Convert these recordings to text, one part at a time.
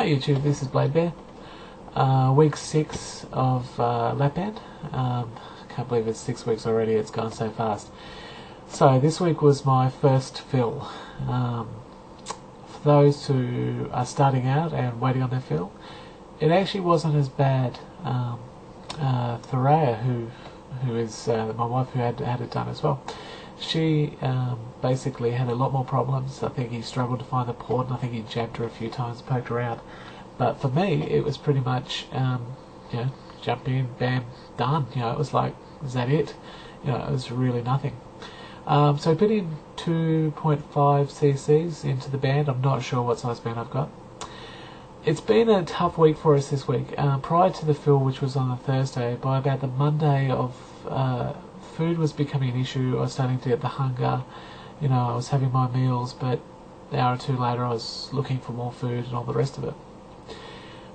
Hi YouTube, this is Blade Bear. Week 6 of lap band. Can't believe it's 6 weeks already, it's gone so fast. So this week was my first fill. For those who are starting out and waiting on their fill, it actually wasn't as bad. Thoraya, who is my wife, who had it done as well, she basically had a lot more problems. I think he struggled to find the port, and I think he jabbed her a few times, poked her out. But for me, it was pretty much, jump in, bam, done. It was like, is that it? It was really nothing. So I put in 2.5 cc's into the band. I'm not sure what size band I've got. It's been a tough week for us this week. Prior to the fill, which was on the Thursday, by about the Monday of food was becoming an issue. I was starting to get the hunger. I was having my meals, but an hour or two later I was looking for more food and all the rest of it.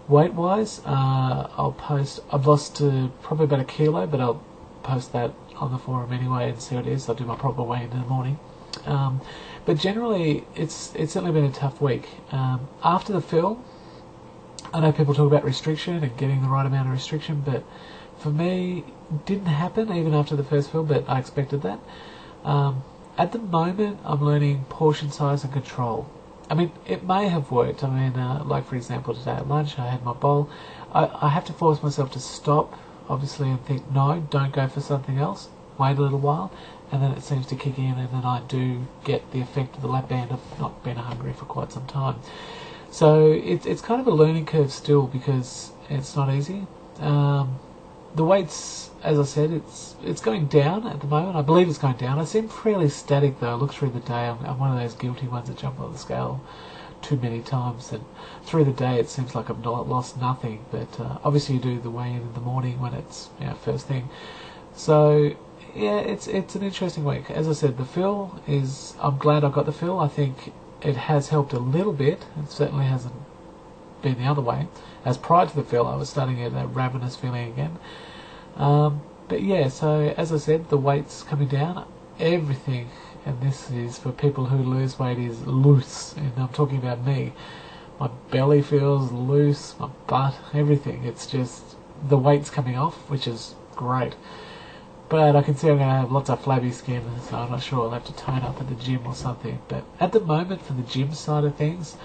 Weight-wise, I'll post. I've lost probably about 1 kilo, but I'll post that on the forum anyway and see what it is. I'll do my proper weigh in the morning. But generally, it's certainly been a tough week. After the fill, I know people talk about restriction and getting the right amount of restriction, but for me, it didn't happen even after the first fill, but I expected that. At the moment, I'm learning portion size and control. I mean, it may have worked. I mean, like for example, today at lunch, I had my bowl. I have to force myself to stop, obviously, and think, no, don't go for something else. Wait a little while, and then it seems to kick in, and then I do get the effect of the lap band of not being hungry for quite some time. So it's kind of a learning curve still, because it's not easy. The weights, as I said, it's going down at the moment. I believe it's going down. I seem fairly static though. I look through the day. I'm one of those guilty ones that jump on the scale too many times, and through the day it seems like I've not lost nothing. But obviously you do the weigh in the morning when it's first thing. So yeah, it's an interesting week. As I said, the fill is. I'm glad I got the fill. I think it has helped a little bit. It certainly hasn't been the other way. As prior to the fill, I was starting to get that ravenous feeling again. But yeah, so as I said, the weight's coming down. Everything, and this is for people who lose weight, is loose. And I'm talking about me. My belly feels loose, my butt, everything. It's just the weight's coming off, which is great. But I can see I'm going to have lots of flabby skin, so I'm not sure. I'll have to tone up at the gym or something. But at the moment, for the gym side of things,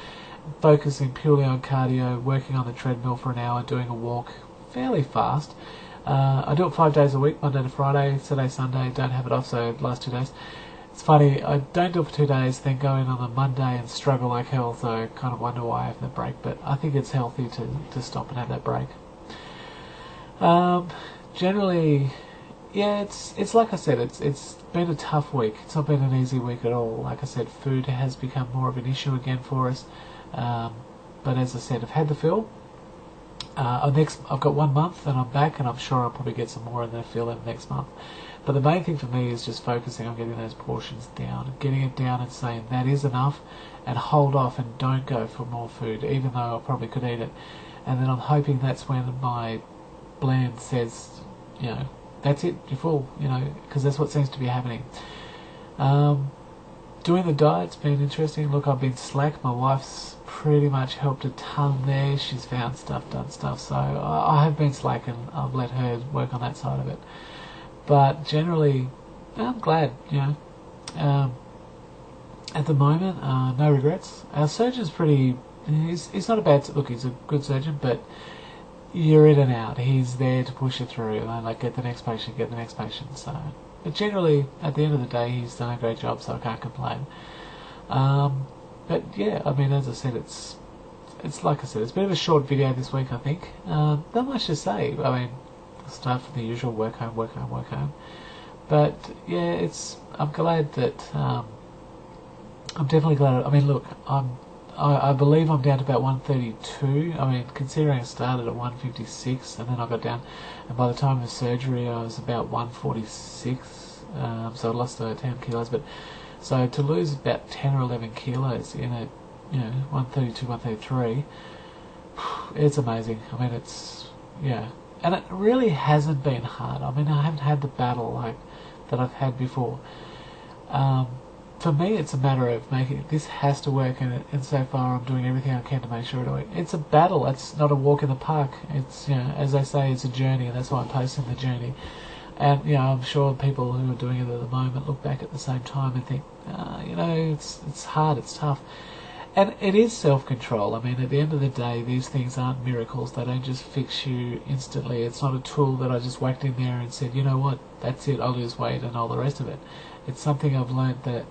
focusing purely on cardio, working on the treadmill for an hour, doing a walk fairly fast. I do it 5 days a week, Monday to Friday, Saturday, Sunday, don't have it off, so the last 2 days. It's funny, I don't do it for 2 days, then go in on the Monday and struggle like hell, so I kind of wonder why I have that break, but I think it's healthy to stop and have that break. Generally, yeah, it's like I said, it's been a tough week. It's not been an easy week at all. Like I said, food has become more of an issue again for us. But as I said, I've had the fill. I've got 1 month and I'm back, and I'm sure I'll probably get some more in the fill in the next month. But the main thing for me is just focusing on getting those portions down, getting it down and saying that is enough, and hold off and don't go for more food, even though I probably could eat it. And then I'm hoping that's when my blend says, that's it, you're full, because that's what seems to be happening. Doing the diet's been interesting. Look, I've been slack. My wife's pretty much helped a ton there. She's found stuff, done stuff. So I have been slack, and I've let her work on that side of it. But generally, I'm glad, At the moment, no regrets. Our surgeon's pretty. He's not a bad. Look, he's a good surgeon, but you're in and out. He's there to push you through. Like, get the next patient, get the next patient. So. But generally, at the end of the day, he's done a great job, so I can't complain. But yeah, I mean, as I said, it's like I said, it's a bit of a short video this week, I think. Not much to say. I mean, I'll start from the usual work home, work home, work home. But yeah, I'm glad that. I'm definitely glad. I mean, look, I believe I'm down to about 132. I mean, considering I started at 156 and then I got down, and by the time of the surgery I was about 146. So I lost 10 kilos. But so to lose about 10 or 11 kilos in a 132, 133, it's amazing. I mean, and it really hasn't been hard. I mean, I haven't had the battle like that I've had before. for me, it's a matter of making this has to work, and so far I'm doing everything I can to make sure I do it. It's a battle. It's not a walk in the park. It's, you know, as they say, it's a journey, and that's why I'm posting the journey. And you know, I'm sure people who are doing it at the moment look back at the same time and think, you know, it's hard, it's tough. And it is self-control. I mean, at the end of the day, these things aren't miracles. They don't just fix you instantly. It's not a tool that I just whacked in there and said, you know what, that's it, I'll lose weight and all the rest of it. It's something I've learned that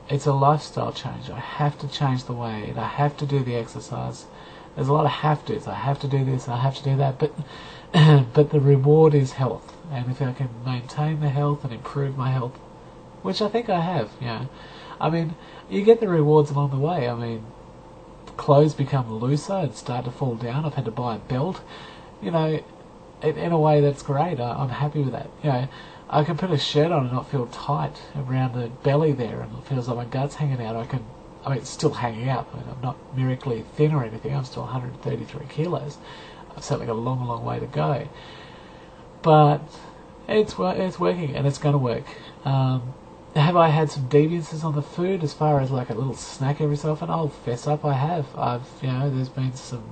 it's a lifestyle change. I have to change the way I eat. I have to do the exercise. There's a lot of have-tos. I have to do this, I have to do that. But but the reward is health. And if I can maintain the health and improve my health, which I think I have, you know, I mean, you get the rewards along the way. I mean, clothes become looser and start to fall down. I've had to buy a belt. You know, in a way that's great. I'm happy with that. You know, I can put a shirt on and not feel tight around the belly there, and it feels like my gut's hanging out. I mean, it's still hanging out. I mean, I'm not miraculously thin or anything. I'm still 133 kilos. I've certainly got a long, long way to go. But it's working, and it's going to work. Have I had some deviances on the food as far as like a little snack every so often? I'll fess up, I have. You know, there's been some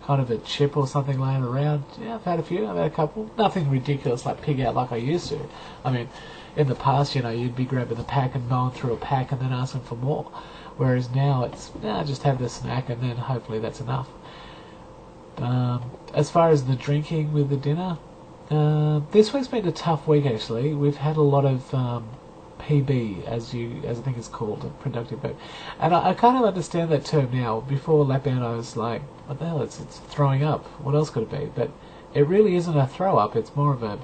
kind of a chip or something laying around. Yeah, I've had a few. I've had a couple. Nothing ridiculous like pig out like I used to. I mean, in the past, you know, you'd be grabbing the pack and mowing through a pack and then asking for more. Whereas now it's, just have the snack and then hopefully that's enough. As far as the drinking with the dinner, this week's been a tough week actually. We've had a lot of PB, as I think it's called, a productive burp. And I kind of understand that term now. Before Lapbound I was like, what the hell, it's throwing up. What else could it be? But it really isn't a throw up, it's more of a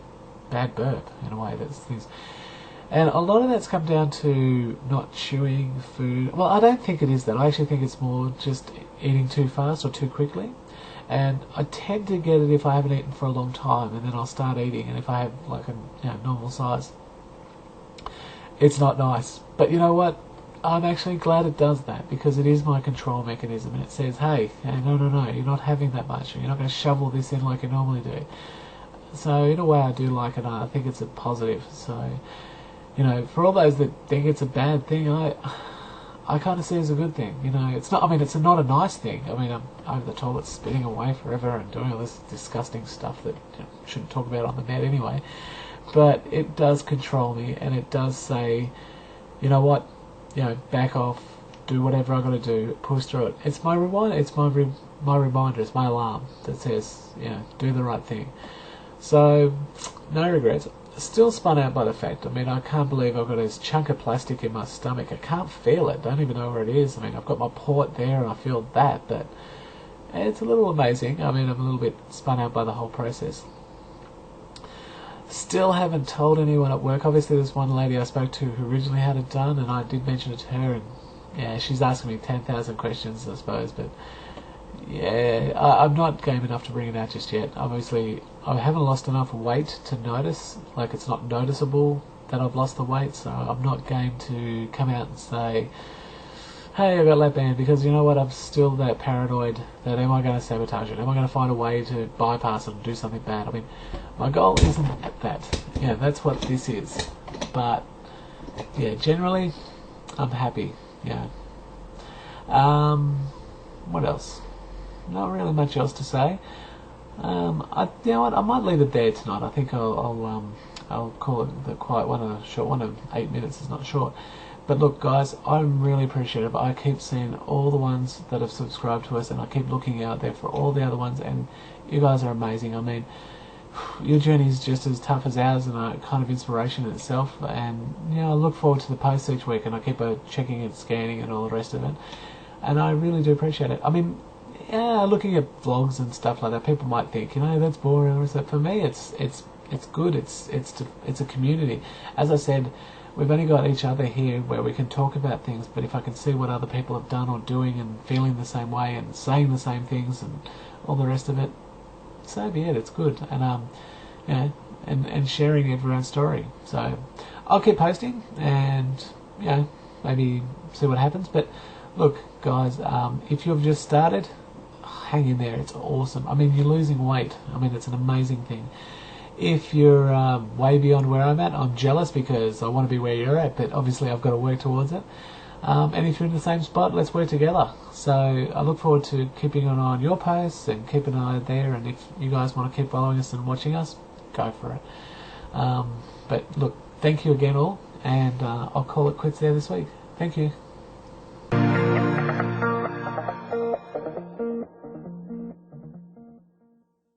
bad burp in a way. That's things. And a lot of that's come down to not chewing food. Well, I don't think it is that. I actually think it's more just eating too fast or too quickly. And I tend to get it if I haven't eaten for a long time, and then I'll start eating, and if I have like a normal size, it's not nice. But you know what? I'm actually glad it does that, because it is my control mechanism, and it says, hey, no, you're not having that much, you're not going to shovel this in like you normally do. So in a way I do like it, and I think it's a positive. So, you know, for all those that think it's a bad thing, I kind of see it as a good thing. You know, it's not. I mean, it's not a nice thing. I mean, I'm over the toilet spitting away forever and doing all this disgusting stuff that shouldn't talk about on the net anyway. But it does control me, and it does say, you know what, back off, do whatever I got to do, push through it. It's my reminder. It's my reminder. It's my alarm that says, do the right thing. So, no regrets. Still spun out by the fact, I mean, I can't believe I've got this chunk of plastic in my stomach. I can't feel it. Don't even know where it is. I mean, I've got my port there and I feel that, but it's a little amazing. I mean, I'm a little bit spun out by the whole process. Still haven't told anyone at work. Obviously, there's one lady I spoke to who originally had it done, and I did mention it to her, and yeah, she's asking me 10,000 questions, I suppose, but yeah, I'm not game enough to bring it out just yet. Obviously, I haven't lost enough weight to notice. Like, it's not noticeable that I've lost the weight, so I'm not game to come out and say, hey, I got lap band, because you know what, I'm still that paranoid that am I going to sabotage it? Am I going to find a way to bypass it and do something bad? I mean, my goal isn't at that. Yeah, that's what this is. But, yeah, generally, I'm happy. Yeah. What else? Not really much else to say. You know what? I might leave it there tonight. I think I'll call it the quiet one, a short one of 8 minutes. Is not short. But look, guys, I'm really appreciative. I keep seeing all the ones that have subscribed to us, and I keep looking out there for all the other ones. And you guys are amazing. I mean, your journey is just as tough as ours, and a kind of inspiration in itself. And I look forward to the posts each week, and I keep checking and scanning and all the rest of it. And I really do appreciate it. I mean, looking at vlogs and stuff like that, people might think, that's boring. Or for me, it's good. It's a community. As I said, we've only got each other here where we can talk about things. But if I can see what other people have done or doing and feeling the same way and saying the same things and all the rest of it, so be it. It's good. And and sharing everyone's story. So I'll keep posting and maybe see what happens. But look, guys, if you've just started, hang in there. It's awesome. I mean, you're losing weight. I mean, it's an amazing thing. If you're way beyond where I'm at, I'm jealous because I want to be where you're at, but obviously I've got to work towards it. And if you're in the same spot, let's work together. So I look forward to keeping an eye on your posts and keeping an eye there, and if you guys want to keep following us and watching us, go for it. But look, thank you again all, and I'll call it quits there this week. Thank you.